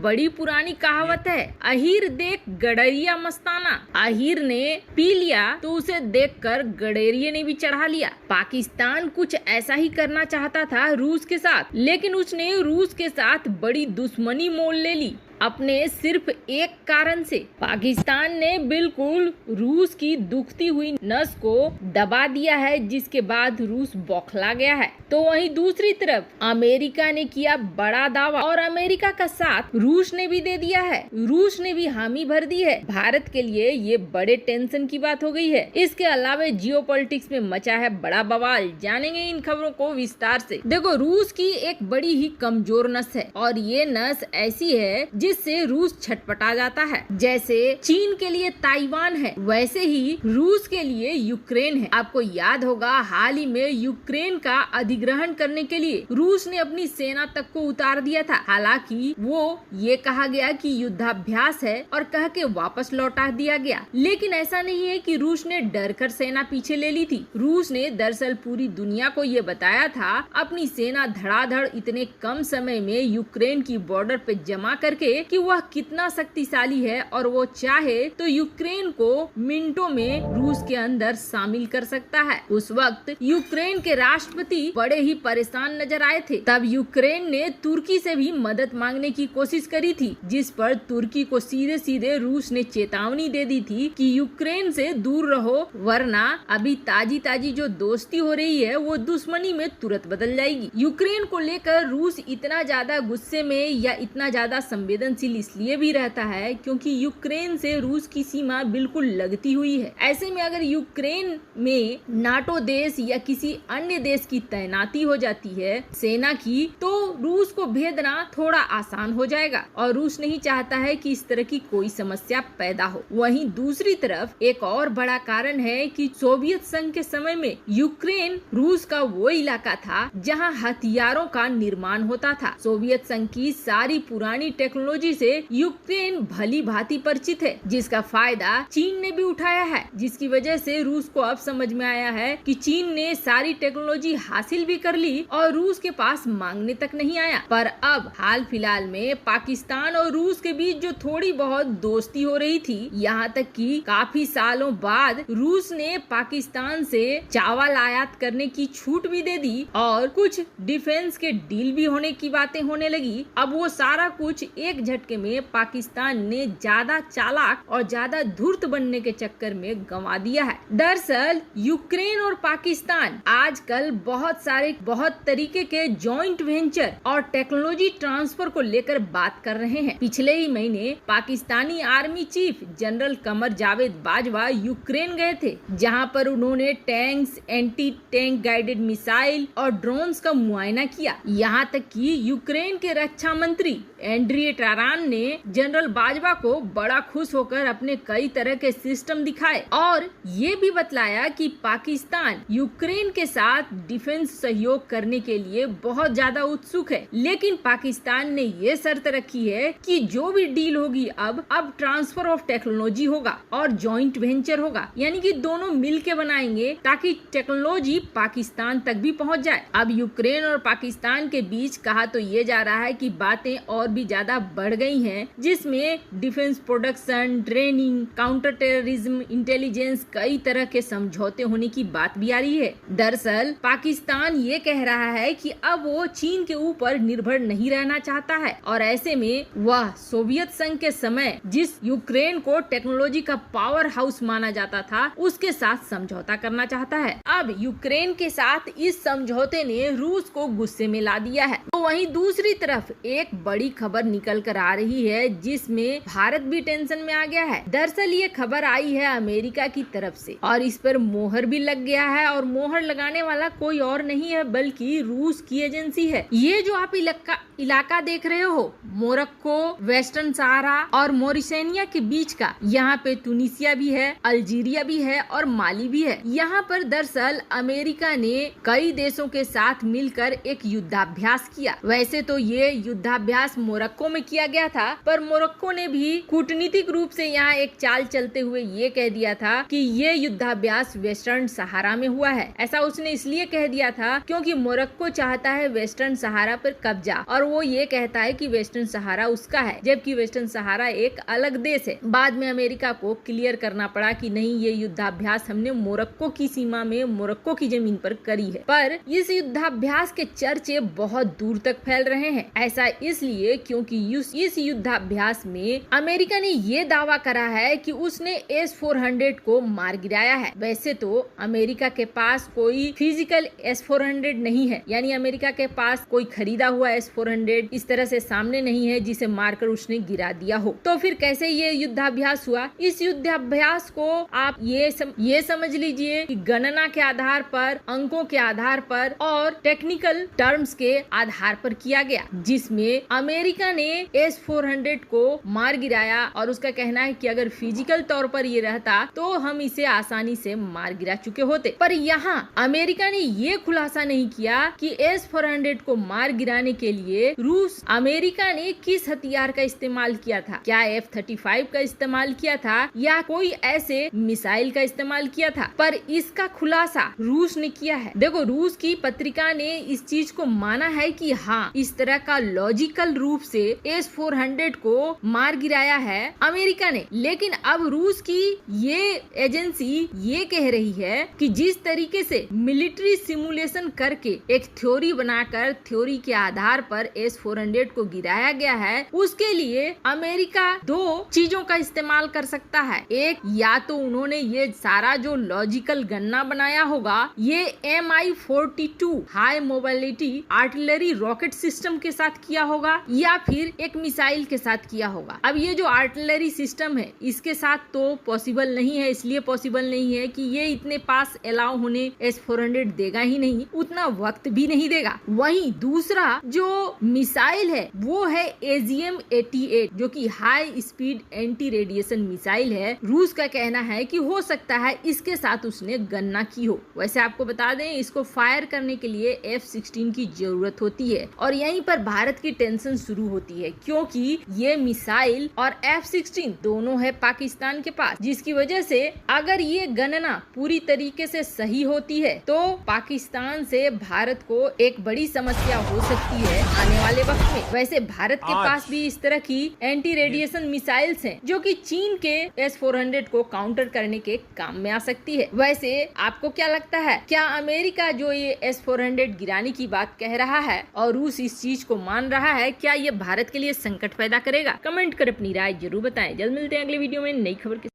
बड़ी पुरानी कहावत है, अहीर देख गडरिया मस्ताना। अहीर ने पी लिया तो उसे देखकर गडेरिये ने भी चढ़ा लिया। पाकिस्तान कुछ ऐसा ही करना चाहता था रूस के साथ, लेकिन उसने रूस के साथ बड़ी दुश्मनी मोल ले ली अपने सिर्फ एक कारण से। पाकिस्तान ने बिल्कुल रूस की दुखती हुई नस को दबा दिया है, जिसके बाद रूस बौखला गया है। तो वहीं दूसरी तरफ अमेरिका ने किया बड़ा दावा और अमेरिका का साथ रूस ने भी दे दिया है। रूस ने भी हामी भर दी है। भारत के लिए ये बड़े टेंशन की बात हो गई है। इसके अलावा जियोपॉलिटिक्स में मचा है बड़ा बवाल। जानेंगे इन खबरों को विस्तार से। देखो, रूस की एक बड़ी ही कमजोर नस है और ये नस ऐसी है जिससे रूस छटपटा जाता है। जैसे चीन के लिए ताइवान है, वैसे ही रूस के लिए यूक्रेन है। आपको याद होगा, हाल ही में यूक्रेन का अधिग्रहण करने के लिए रूस ने अपनी सेना तक को उतार दिया था। हालांकि वो ये कहा गया कि युद्धाभ्यास है और कह के वापस लौटा दिया गया, लेकिन ऐसा नहीं है कि रूस ने डर कर सेना पीछे ले ली थी। रूस ने दरअसल पूरी दुनिया को ये बताया था अपनी सेना धड़ाधड़ इतने कम समय में यूक्रेन की बॉर्डर पे जमा करके कि वह कितना शक्तिशाली है और वो चाहे तो यूक्रेन को मिनटों में रूस के अंदर शामिल कर सकता है। उस वक्त यूक्रेन के राष्ट्रपति बड़े ही परेशान नजर आए थे। तब यूक्रेन ने तुर्की से भी मदद मांगने की कोशिश करी थी, जिस पर तुर्की को सीधे सीधे रूस ने चेतावनी दे दी थी कि यूक्रेन से दूर रहो, वरना अभी ताजी ताजी जो दोस्ती हो रही है वो दुश्मनी में तुरंत बदल जाएगी। यूक्रेन को लेकर रूस इतना ज्यादा गुस्से में या इतना ज्यादा संवेदनशील इसलिए भी रहता है क्योंकि यूक्रेन से रूस की सीमा बिल्कुल लगती हुई है। ऐसे में अगर यूक्रेन में नाटो देश या किसी अन्य देश की तैनाती हो जाती है सेना की, तो रूस को भेदना थोड़ा आसान हो जाएगा और रूस नहीं चाहता है कि इस तरह की कोई समस्या पैदा हो। वहीं दूसरी तरफ एक और बड़ा कारण है कि सोवियत संघ के समय में यूक्रेन रूस का वो इलाका था जहां हथियारों का निर्माण होता था। सोवियत संघ की सारी पुरानी टेक्नोलॉजी से यूक्रेन भली भांति परिचित है, जिसका फायदा चीन ने भी उठाया है, जिसकी वजह से रूस को अब समझ में आया है कि चीन ने सारी टेक्नोलॉजी हासिल भी कर ली और रूस के पास मांगने तक नहीं आया। पर अब हाल फिलहाल में पाकिस्तान और रूस के बीच जो थोड़ी बहुत दोस्ती हो रही थी, यहाँ तक कि काफी सालों बाद रूस ने पाकिस्तान से चावल आयात करने की छूट भी दे दी और कुछ डिफेंस के डील भी होने की बातें होने लगी। अब वो सारा कुछ एक झटके में पाकिस्तान ने ज्यादा चालाक और ज्यादा धूर्त बनने के चक्कर में गंवा दिया है। दरअसल यूक्रेन और पाकिस्तान आजकल बहुत तरीके के जॉइंट वेंचर और टेक्नोलॉजी ट्रांसफर को लेकर बात कर रहे हैं। पिछले ही महीने Pakistani army chief general Qamar Javed Bajwa Ukraine गए थे, जहां पर उन्होंने tanks, anti tank guided missile और ड्रोन्स का मुआयना किया। यहाँ तक कि यूक्रेन के रक्षा मंत्री एंड्रिय टारान ने जनरल बाजवा को बड़ा खुश होकर अपने कई तरह के सिस्टम दिखाए और ये भी बतलाया कि पाकिस्तान यूक्रेन के साथ डिफेंस सहयोग करने के लिए बहुत ज्यादा उत्सुक है, लेकिन पाकिस्तान ने ये शर्त रखी है कि जो भी डील होगी अब ट्रांसफर ऑफ टेक्नोलॉजी होगा और जॉइंट वेंचर होगा, यानी कि दोनों मिल के बनाएंगे ताकि टेक्नोलॉजी पाकिस्तान तक भी पहुंच जाए। अब यूक्रेन और पाकिस्तान के बीच कहा तो ये जा रहा है कि बातें और भी ज्यादा बढ़ गई हैं, जिसमें defence production, training, counter terrorism, intelligence, कई तरह के समझौते होने की बात भी आ रही है। दरअसल पाकिस्तान ये कह रहा है कि अब वो चीन के ऊपर निर्भर नहीं रहना चाहता है और ऐसे में वह सोवियत संघ के समय जिस यूक्रेन को टेक्नोलॉजी का पावर हाउस माना जाता था उसके साथ समझौता करना चाहता है। अब यूक्रेन के साथ इस समझौते ने रूस को गुस्से में ला दिया है। तो वहीं दूसरी तरफ एक बड़ी खबर निकल कर आ रही है जिसमें भारत भी टेंशन में आ गया है। दरअसल ये खबर आई है अमेरिका की तरफ से और इस पर मोहर भी लग गया है और मोहर लगाने वाला कोई और नहीं है बल्कि रूस की एजेंसी है। ये जो आप इलाका देख रहे हो, मोरक्को, वेस्टर्न सहारा और मोरिशेनिया के बीच का, यहाँ पे तुनिसिया भी है, अल्जीरिया भी है और माली भी है। यहाँ पर दरअसल अमेरिका ने कई देशों के साथ मिलकर एक युद्धाभ्यास किया। वैसे तो ये युद्धाभ्यास मोरक्को में किया गया था, पर मोरक्को ने भी कूटनीतिक रूप से यहाँ एक चाल चलते हुए ये कह दिया था कि ये युद्धाभ्यास वेस्टर्न सहारा में हुआ है। ऐसा उसने इसलिए कह दिया था क्योंकि मोरक्को चाहता है वेस्टर्न सहारा पर कब्जा, और वो ये कहता है कि वेस्टर्न सहारा उसका है, जबकि वेस्टर्न सहारा एक अलग देश है। बाद में अमेरिका को क्लियर करना पड़ा कि नहीं, ये युद्धाभ्यास हमने मोरक्को की सीमा में, मोरक्को की जमीन पर करी है। पर इस युद्धाभ्यास के चर्चे बहुत दूर तक फैल रहे हैं। ऐसा इसलिए क्योंकि इस युद्धाभ्यास में अमेरिका ने ये दावा करा है कि उसने S-400 को मार गिराया है। वैसे तो अमेरिका के पास कोई फिजिकल S-400 नहीं है, यानी अमेरिका के पास कोई खरीदा हुआ S-400 इस तरह से सामने नहीं है जिसे मारकर उसने गिरा दिया हो। तो फिर कैसे ये युद्धाभ्यास हुआ? इस युद्धाभ्यास को आप ये समझ लीजिए कि गणना के आधार पर, अंकों के आधार पर और टेक्निकल टर्म्स के आधार पर किया गया, जिसमें अमेरिका ने S-400 को मार गिराया और उसका कहना है कि अगर फिजिकल तौर पर ये रहता तो हम इसे आसानी से मार गिरा चुके होते। पर यहाँ अमेरिका ने ये खुलासा नहीं किया कि S-400 को मार गिराने के लिए अमेरिका ने किस हथियार का इस्तेमाल किया था। क्या F-35 का इस्तेमाल किया था या कोई ऐसे मिसाइल का इस्तेमाल किया था? पर इसका खुलासा रूस ने किया है। देखो, रूस की पत्रिका ने इस चीज को माना है कि हाँ, इस तरह का लॉजिकल रूप से S-400 को मार गिराया है अमेरिका ने। लेकिन अब रूस की ये एजेंसी ये कह रही है कि जिस तरीके से मिलिट्री सिमुलेशन करके एक थ्योरी बनाकर, थ्योरी के आधार पर S-400 को गिराया गया है, उसके लिए अमेरिका दो चीजों का इस्तेमाल कर सकता है। एक, या तो उन्होंने ये सारा जो लॉजिकल गणना बनाया होगा ये Mi-42 high mobility artillery rocket system के साथ किया होगा या फिर एक मिसाइल के साथ किया होगा। अब ये जो आर्टिलरी सिस्टम है इसके साथ तो पॉसिबल नहीं है, इसलिए पॉसिबल नहीं है कि ये इतने पास अलाउ होने S-400 देगा ही नहीं, उतना वक्त भी नहीं देगा। वहीं दूसरा जो मिसाइल है वो है AGM-88 जो कि high speed anti radiation missile है। रूस का कहना है कि हो सकता है इसके साथ उसने गणना की हो। वैसे आपको बता दें, इसको फायर करने के लिए F-16 की जरूरत होती है और यहीं पर भारत की टेंशन शुरू होती है, क्योंकि ये मिसाइल और F-16 दोनों है पाकिस्तान के पास, जिसकी वजह से अगर ये गणना पूरी तरीके से सही होती है तो पाकिस्तान से भारत को एक बड़ी समस्या हो सकती है आने वाले वक्त में। वैसे भारत के पास भी इस तरह की एंटी रेडिएशन मिसाइल्स हैं जो कि चीन के S-400 को काउंटर करने के काम में आ सकती है। वैसे आपको क्या लगता है, क्या अमेरिका जो ये S-400 गिराने की बात कह रहा है और रूस इस चीज को मान रहा है, क्या ये भारत के लिए संकट पैदा करेगा? कमेंट कर अपनी राय जरूर बताएं। जल्द मिलते हैं अगले वीडियो में नई खबर के